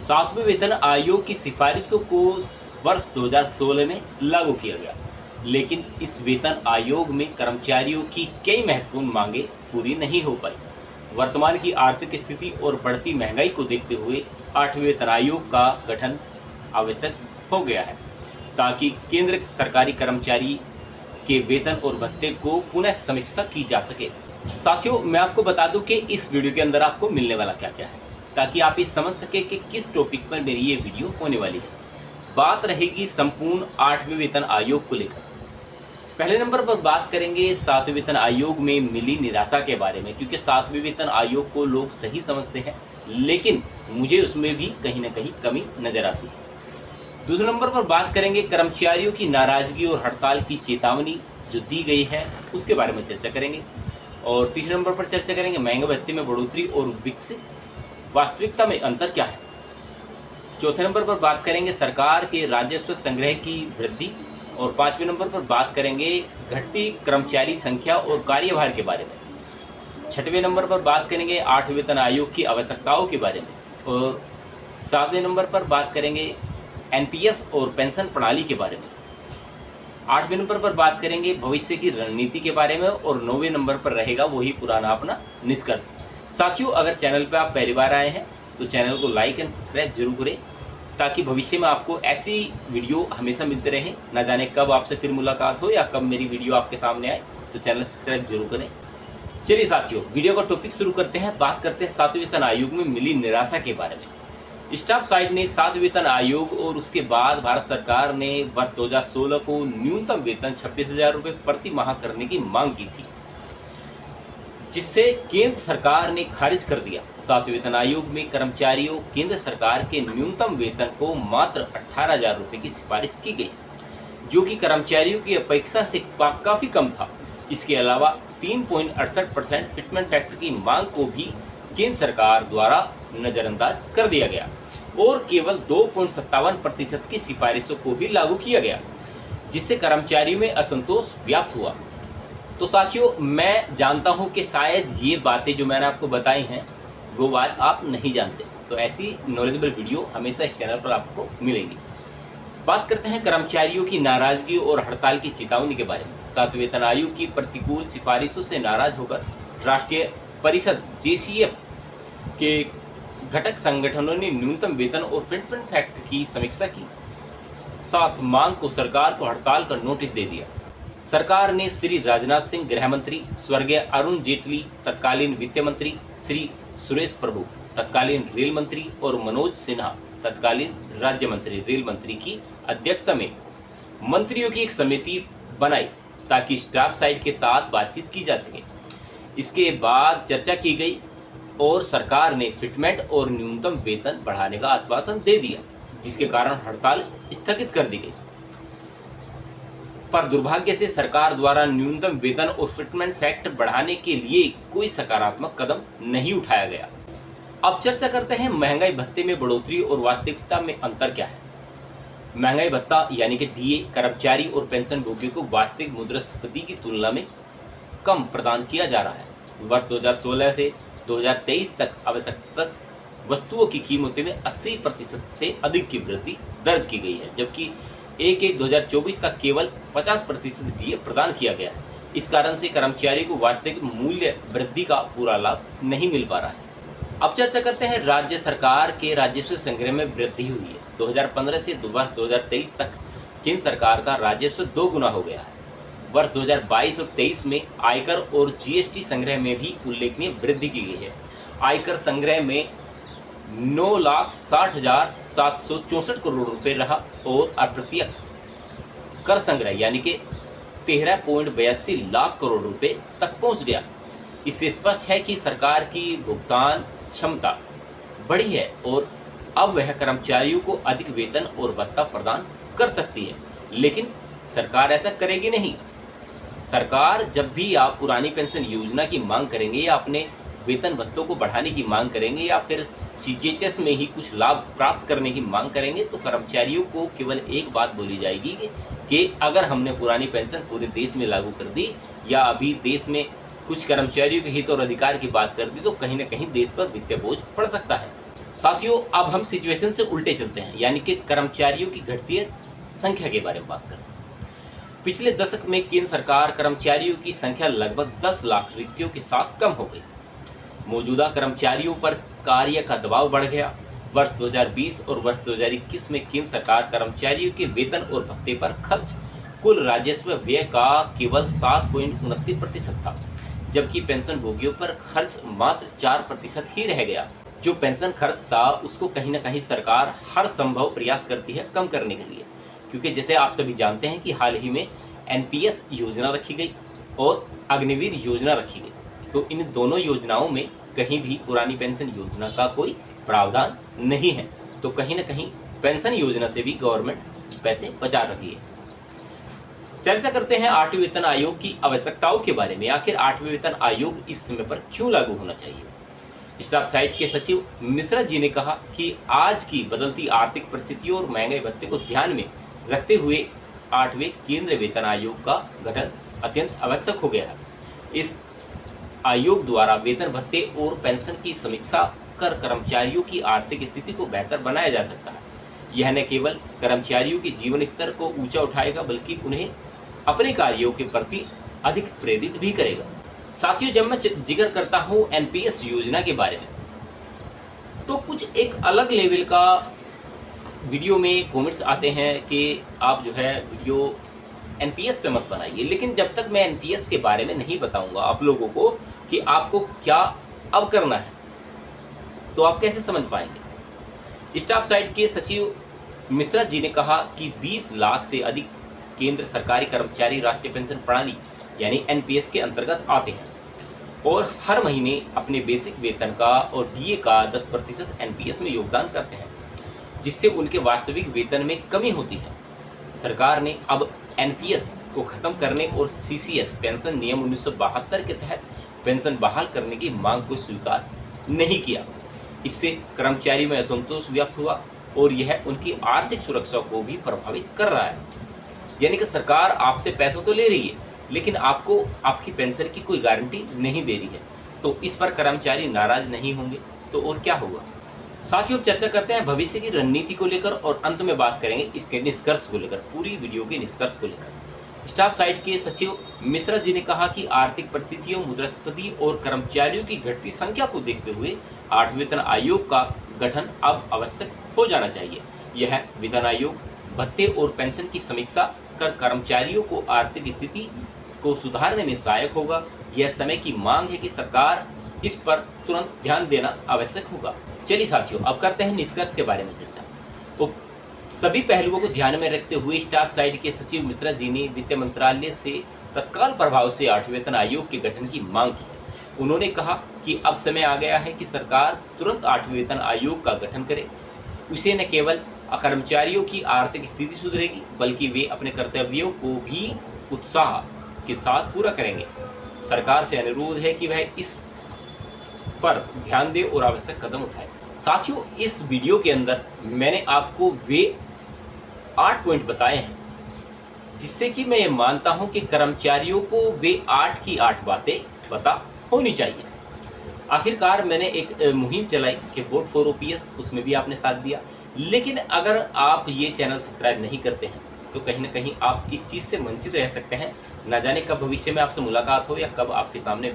सातवें वेतन आयोग की सिफारिशों को वर्ष 2016 में लागू किया गया, लेकिन इस वेतन आयोग में कर्मचारियों की कई महत्वपूर्ण मांगें पूरी नहीं हो पाई। वर्तमान की आर्थिक स्थिति और बढ़ती महंगाई को देखते हुए 8वें वेतन आयोग का गठन आवश्यक हो गया है, ताकि केंद्र सरकारी कर्मचारी के वेतन और भत्ते को पुनः समीक्षा की जा सके। साथियों, मैं आपको बता दूं कि इस वीडियो के अंदर आपको मिलने वाला क्या क्या है, ताकि आप ये समझ सके कि किस टॉपिक पर मेरी ये वीडियो होने वाली है। बात रहेगी संपूर्ण 8वें वेतन आयोग को लेकर। पहले नंबर पर बात करेंगे 7वें वेतन आयोग में मिली निराशा के बारे में, क्योंकि 7वें वेतन आयोग को लोग सही समझते हैं, लेकिन मुझे उसमें भी कहीं ना कहीं कमी नजर आती है। दूसरे नंबर पर बात करेंगे कर्मचारियों की नाराजगी और हड़ताल की चेतावनी जो दी गई है उसके बारे में चर्चा करेंगे। और तीसरे नंबर पर चर्चा करेंगे महंगाई भत्ते में बढ़ोतरी और विकसित वास्तविकता में अंतर क्या है। चौथे नंबर पर बात करेंगे सरकार के राजस्व संग्रह की वृद्धि। और पांचवें नंबर पर बात करेंगे घटती कर्मचारी संख्या और कार्यभार के बारे में। छठवें नंबर पर बात करेंगे 8वें वेतन आयोग की आवश्यकताओं के बारे में। और सातवें नंबर पर बात करेंगे एनपीएस और पेंशन प्रणाली के बारे में। 8वें नंबर पर बात करेंगे भविष्य की रणनीति के बारे में। और 9वें नंबर पर रहेगा वही पुराना अपना निष्कर्ष। साथियों, अगर चैनल पर आप पहली बार आए हैं तो चैनल को लाइक एंड सब्सक्राइब जरूर करें, ताकि भविष्य में आपको ऐसी वीडियो हमेशा मिलते रहे। न जाने कब आपसे फिर मुलाकात हो या कब मेरी वीडियो आपके सामने आए, तो चैनल सब्सक्राइब जरूर करें। चलिए साथियों, वीडियो का टॉपिक शुरू करते हैं। बात करते हैं 7वें वेतन आयोग में मिली निराशा के बारे में। स्टाफ साइड ने 7वें वेतन आयोग और उसके बाद भारत सरकार ने वर्ष 2016 को न्यूनतम वेतन 26,000 रुपये प्रति माह करने की मांग की थी, जिससे केंद्र सरकार ने खारिज कर दिया। 7वें वेतन आयोग में कर्मचारियों केंद्र सरकार के न्यूनतम वेतन को मात्र 18,000 रुपये की सिफारिश की गई, जो कि कर्मचारियों की अपेक्षा से काफ़ी कम था। इसके अलावा 3.68% फिटमेंट फैक्टर की मांग को भी केंद्र सरकार द्वारा नज़रअंदाज कर दिया गया और केवल 2.57% की सिफारिशों को भी लागू किया गया, जिससे कर्मचारियों में असंतोष व्याप्त हुआ। तो साथियों, मैं जानता हूं कि शायद ये बातें जो मैंने आपको बताई हैं वो बात आप नहीं जानते, तो ऐसी नॉलेजेबल वीडियो हमेशा इस चैनल पर आपको मिलेंगी। बात करते हैं कर्मचारियों की नाराजगी और हड़ताल की चेतावनी के बारे में। 7वें वेतन आयोग की प्रतिकूल सिफारिशों से नाराज होकर राष्ट्रीय परिषद जेसीएफ के घटक संगठनों ने न्यूनतम वेतन और फिटमेंट फैक्टर की समीक्षा की, साथ मांग को सरकार को हड़ताल का नोटिस दे दिया। सरकार ने श्री राजनाथ सिंह गृह मंत्री, स्वर्गीय अरुण जेटली तत्कालीन वित्त मंत्री, श्री सुरेश प्रभु तत्कालीन रेल मंत्री और मनोज सिन्हा तत्कालीन राज्य मंत्री रेल मंत्री की अध्यक्षता में मंत्रियों की एक समिति बनाई, ताकि स्टाफ साइड के साथ बातचीत की जा सके। इसके बाद चर्चा की गई और सरकार ने फिटमेंट और न्यूनतम वेतन बढ़ाने का आश्वासन दे दिया, जिसके कारण हड़ताल स्थगित कर दी गई। पर दुर्भाग्य से सरकार द्वारा न्यूनतम वेतन और फिटमेंट फैक्टर बढ़ाने के लिए कोई सकारात्मक कदम नहीं उठाया गया। अब चर्चा करते हैं महंगाई भत्ते में बढ़ोतरी और वास्तविकता में अंतर क्या है। महंगाई भत्ता यानी कि डीए कर्मचारी और पेंशन भोगियों को वास्तविक मुद्रास्फीति की तुलना में कम प्रदान किया जा रहा है। वर्ष 2016 से 2023 तक आवश्यक वस्तुओं की कीमतों में 80% से अधिक की वृद्धि दर्ज की गई है, जबकि 1/1/2024 तक केवल 50% डीए प्रदान किया गया है। इस कारण से कर्मचारी को वास्तविक मूल्य वृद्धि का पूरा लाभ नहीं मिल पा रहा है। अब चर्चा करते हैं राज्य सरकार के राजस्व संग्रह में वृद्धि हुई है। 2015 से वर्ष 2023 तक केंद्र सरकार का राजस्व 2 गुना हो गया है। वर्ष 2022 और 23 में आयकर और जीएसटी संग्रह में भी उल्लेखनीय वृद्धि की गई है। आयकर संग्रह में 9,60,764 करोड़ रुपए रहा और अप्रत्यक्ष कर संग्रह यानी कि 13.82 लाख करोड़ रुपए तक पहुंच गया। इससे स्पष्ट है कि सरकार की भुगतान क्षमता बढ़ी है और अब वह कर्मचारियों को अधिक वेतन और भत्ता प्रदान कर सकती है। लेकिन सरकार ऐसा करेगी नहीं। सरकार जब भी आप पुरानी पेंशन योजना की मांग करेंगे या अपने वेतन भत्तों को बढ़ाने की मांग करेंगे या फिर सीजीएचएस में ही कुछ लाभ प्राप्त करने की मांग करेंगे, तो कर्मचारियों को केवल एक बात बोली जाएगी कि अगर हमने पुरानी पेंशन पूरे देश में लागू कर दी या अभी देश में कुछ कर्मचारियों के हित और अधिकार की बात कर दी, तो कहीं ना कहीं देश पर वित्तीय बोझ पड़ सकता है। साथियों, अब हम सिचुएशन से उल्टे चलते हैं, यानी कि कर्मचारियों की घटती संख्या के बारे में बात करते हैं। पिछले दशक में केंद्र सरकार कर्मचारियों की संख्या लगभग 10 लाख रिक्तियों के साथ कम हो गई। मौजूदा कर्मचारियों पर कार्य का दबाव बढ़ गया। वर्ष 2020 और वर्ष 2021 में केंद्र सरकार कर्मचारियों के वेतन और भत्ते पर खर्च कुल राजस्व व्यय का केवल 7.29% था, जबकि पेंशन भोगियों पर खर्च मात्र 4% ही रह गया। जो पेंशन खर्च था उसको कहीं ना कहीं सरकार हर संभव प्रयास करती है कम करने के लिए, क्योंकि जैसे आप सभी जानते हैं कि हाल ही में एनपीएस योजना रखी गई और अग्निवीर योजना रखी गई। तो इन दोनों योजनाओं में कहीं भी पुरानी पेंशन योजना का कोई प्रावधान नहीं है, तो कहीं ना कहीं पेंशन योजना से भी गवर्नमेंट पैसे बचा रही है। चर्चा करते हैं 8वें वेतन आयोग की आवश्यकताओं के बारे में। आखिर 8वें वेतन आयोग इस समय पर क्यों लागू होना चाहिए? स्टाफ साइट के सचिव मिश्रा जी ने कहा कि आज की बदलती आर्थिक परिस्थितियों और महंगाई भत्ते को ध्यान में रखते हुए 8वें केंद्रीय वेतन आयोग का गठन अत्यंत आवश्यक हो गया है। इस आयोग द्वारा वेतन भत्ते और पेंशन की समीक्षा कर कर्मचारियों की आर्थिक स्थिति को बेहतर बनाया जा सकता है। यह न केवल कर्मचारियों के जीवन स्तर को ऊंचा उठाएगा, बल्कि उन्हें अपने कार्यों के प्रति अधिक प्रेरित भी करेगा। साथियों, जब मैं जिक्र करता हूं एनपीएस योजना के बारे में, तो कुछ एक अलग लेवल का वीडियो में कमेंट्स आते हैं कि आप जो है वीडियो एनपीएस पे मत बनाइए। लेकिन जब तक मैं एनपीएस के बारे में नहीं बताऊंगा आप लोगों को कि आपको क्या अब करना है, तो आप कैसे समझ पाएंगे। स्टाफ साइट के सचिव मिश्रा जी ने कहा कि 20 लाख से अधिक केंद्र सरकारी कर्मचारी राष्ट्रीय पेंशन प्रणाली यानी एनपीएस के अंतर्गत आते हैं और हर महीने अपने बेसिक वेतन का और डीए का 10% एनपीएस में योगदान करते हैं, जिससे उनके वास्तविक वेतन में कमी होती है। सरकार ने अब एनपीएस को खत्म करने और सीसीएस पेंशन नियम 1972 के तहत पेंशन बहाल करने की मांग को स्वीकार नहीं किया। इससे कर्मचारी में असंतोष व्यक्त हुआ और यह उनकी आर्थिक सुरक्षा को भी प्रभावित कर रहा है। यानी कि सरकार आपसे पैसा तो ले रही है, लेकिन आपको आपकी पेंशन की कोई गारंटी नहीं दे रही है। तो इस पर कर्मचारी नाराज नहीं होंगे तो और क्या होगा। साथियों, चर्चा करते हैं भविष्य की रणनीति को लेकर और अंत में बात करेंगे इसके निष्कर्ष को लेकर, पूरी वीडियो के निष्कर्ष को लेकर। स्टाफ साइट के सचिव मिश्रा जी ने कहा कि आर्थिक परिस्थितियों, मुद्रास्फीति और कर्मचारियों की घटती संख्या को देखते हुए 8वें वेतन आयोग का गठन अब आवश्यक हो जाना चाहिए। यह वेतन आयोग भत्ते और पेंशन की समीक्षा कर कर्मचारियों को आर्थिक स्थिति को सुधारने में सहायक होगा। यह समय की मांग है कि सरकार इस पर तुरंत ध्यान देना आवश्यक होगा। चलिए साथियों, अब करते हैं निष्कर्ष के बारे में चर्चा। तो सभी पहलुओं को ध्यान में रखते हुए स्टाफ साइट के सचिव मिश्रा जी ने वित्त मंत्रालय से तत्काल प्रभाव से 8वें वेतन आयोग के गठन की मांग की है। उन्होंने कहा कि अब समय आ गया है कि सरकार तुरंत 8वें वेतन आयोग का गठन करे। उसे न केवल कर्मचारियों की आर्थिक स्थिति सुधरेगी, बल्कि वे अपने कर्तव्यों को भी उत्साह के साथ पूरा करेंगे। सरकार से अनुरोध है कि वह इस पर ध्यान दे और आवश्यक कदम उठाए। साथियों, इस वीडियो के अंदर मैंने आपको वे 8 पॉइंट बताए हैं, जिससे कि मैं ये मानता हूं कि कर्मचारियों को वे 8 की 8 बातें पता होनी चाहिए। आखिरकार मैंने एक मुहिम चलाई कि वोट फॉर ओपीएस, उसमें भी आपने साथ दिया। लेकिन अगर आप ये चैनल सब्सक्राइब नहीं करते हैं तो कहीं ना कहीं आप इस चीज़ से वंचित रह सकते हैं। ना जाने कब भविष्य में आपसे मुलाकात हो या कब आपके सामने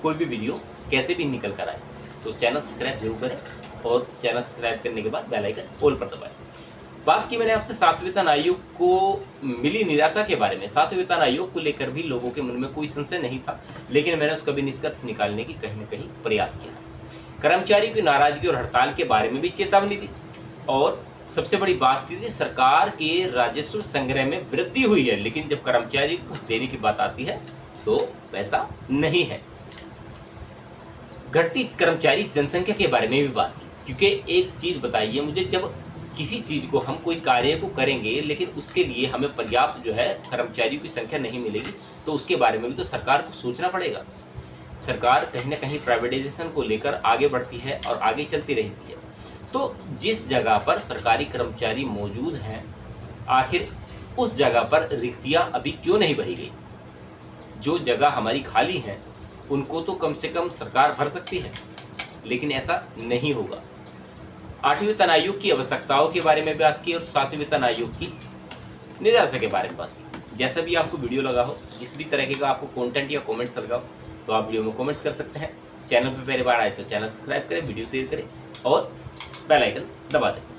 कोई भी वीडियो कैसे भी निकल कर आए। तो चैनल सब्सक्राइब जरूर करें और चैनल सब्सक्राइब करने के बाद बेल आइकन ऑल पर दबाएं। बात की मैंने आपसे 7वें वेतन आयोग को मिली निराशा के बारे में। 7वें वेतन आयोग को लेकर भी लोगों के मन में कोई संशय नहीं था, लेकिन मैंने उसका भी निष्कर्ष निकालने की कहीं न कहीं प्रयास किया। कर्मचारी की नाराजगी और हड़ताल के बारे में भी चेतावनी दी और सबसे बड़ी बात थी सरकार के राजस्व संग्रह में वृद्धि हुई है, लेकिन जब कर्मचारी को देने की बात आती है तो वैसा नहीं है। घटती कर्मचारी जनसंख्या के बारे में भी बात की, क्योंकि एक चीज़ बताइए मुझे, जब किसी चीज़ को हम कोई कार्य को करेंगे लेकिन उसके लिए हमें पर्याप्त जो है कर्मचारियों की संख्या नहीं मिलेगी, तो उसके बारे में भी तो सरकार को सोचना पड़ेगा। सरकार कहीं ना कहीं प्राइवेटाइजेशन को लेकर आगे बढ़ती है और आगे चलती रहती है। तो जिस जगह पर सरकारी कर्मचारी मौजूद हैं, आखिर उस जगह पर रिक्तियां अभी क्यों नहीं भरी गई? जो जगह हमारी खाली हैं उनको तो कम से कम सरकार भर सकती है, लेकिन ऐसा नहीं होगा। 8वें वेतन आयोग की आवश्यकताओं के बारे में बात की और 7वें वेतन आयोग की निराशा के बारे में बात की। जैसा भी आपको वीडियो लगा हो, जिस भी तरह का आपको कंटेंट या कमेंट्स लगा हो, तो आप वीडियो में कमेंट्स कर सकते हैं। चैनल पर पहली बार आए तो चैनल सब्सक्राइब करें, वीडियो शेयर करें और बेल आइकन दबा दें।